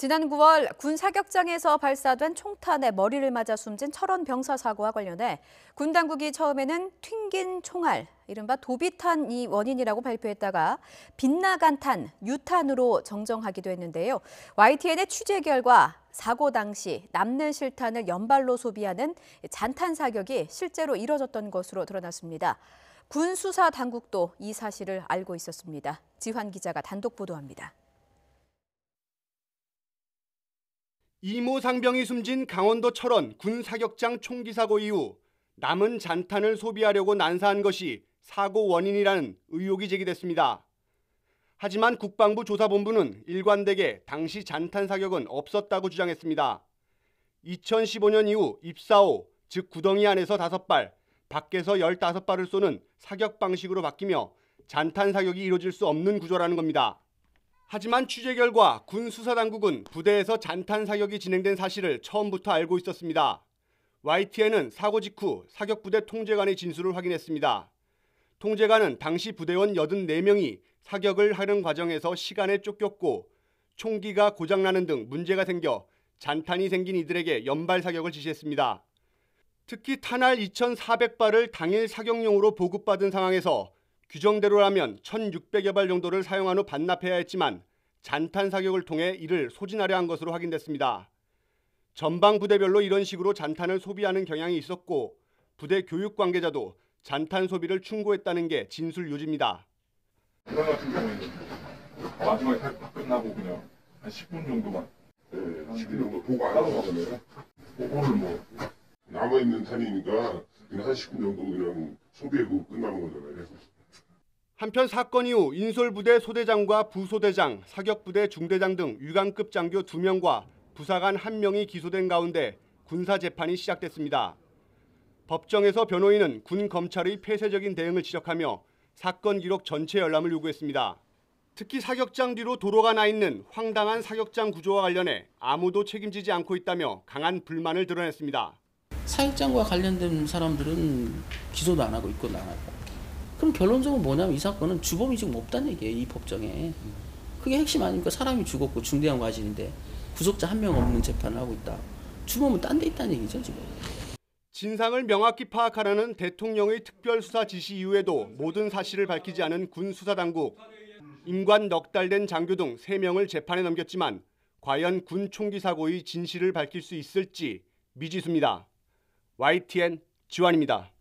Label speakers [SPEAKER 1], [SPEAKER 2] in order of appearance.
[SPEAKER 1] 지난 9월 군 사격장에서 발사된 총탄에 머리를 맞아 숨진 철원 병사 사고와 관련해 군 당국이 처음에는 튕긴 총알, 이른바 도비탄이 원인이라고 발표했다가 빗나간 탄, 유탄으로 정정하기도 했는데요. YTN의 취재 결과 사고 당시 남는 실탄을 연발로 소비하는 잔탄 사격이 실제로 이뤄졌던 것으로 드러났습니다. 군 수사 당국도 이 사실을 알고 있었습니다. 지환 기자가 단독 보도합니다.
[SPEAKER 2] 이모 상병이 숨진 강원도 철원 군 사격장 총기 사고 이후 남은 잔탄을 소비하려고 난사한 것이 사고 원인이라는 의혹이 제기됐습니다. 하지만 국방부 조사본부는 일관되게 당시 잔탄 사격은 없었다고 주장했습니다. 2015년 이후 입사호, 즉 구덩이 안에서 5발, 밖에서 15발을 쏘는 사격 방식으로 바뀌며 잔탄 사격이 이루어질 수 없는 구조라는 겁니다. 하지만 취재 결과 군 수사당국은 부대에서 잔탄 사격이 진행된 사실을 처음부터 알고 있었습니다. YTN은 사고 직후 사격부대 통제관의 진술을 확인했습니다. 통제관은 당시 부대원 84명이 사격을 하는 과정에서 시간에 쫓겼고 총기가 고장나는 등 문제가 생겨 잔탄이 생긴 이들에게 연발 사격을 지시했습니다. 특히 탄알 2,400발을 당일 사격용으로 보급받은 상황에서 규정대로라면 1,600여 발 정도를 사용한 후 반납해야 했지만 잔탄 사격을 통해 이를 소진하려 한 것으로 확인됐습니다. 전방 부대별로 이런 식으로 잔탄을 소비하는 경향이 있었고 부대 교육 관계자도 잔탄 소비를 충고했다는 게 진술 요지입니다.
[SPEAKER 3] 이런 같은 경우에는 마지막에 다 끝나고 그냥 한 10분 정도만
[SPEAKER 4] 10분 정도 보고 안 하는 거잖아요. 오늘 뭐 남아있는 탄이니까 그냥 한 10분 정도 그냥 소비하고 끝나는 거잖아요.
[SPEAKER 2] 한편 사건 이후 인솔부대 소대장과 부소대장, 사격부대 중대장 등 위관급 장교 2명과 부사관 1명이 기소된 가운데 군사재판이 시작됐습니다. 법정에서 변호인은 군 검찰의 폐쇄적인 대응을 지적하며 사건 기록 전체 열람을 요구했습니다. 특히 사격장 뒤로 도로가 나 있는 황당한 사격장 구조와 관련해 아무도 책임지지 않고 있다며 강한 불만을 드러냈습니다.
[SPEAKER 5] 사격장과 관련된 사람들은 기소도 안 하고 있고 나가고. 그럼 결론적으로 뭐냐면 이 사건은 주범이 지금 없다는 얘기예요. 이 법정에. 그게 핵심 아닙니까? 사람이 죽었고 중대한 과실인데 구속자 1명 없는 재판을 하고 있다. 주범은 딴 데 있다는 얘기죠 지금.
[SPEAKER 2] 진상을 명확히 파악하라는 대통령의 특별수사 지시 이후에도 모든 사실을 밝히지 않은 군 수사당국. 임관 넉 달 된 장교 등 3명을 재판에 넘겼지만 과연 군 총기 사고의 진실을 밝힐 수 있을지 미지수입니다. YTN 지환입니다.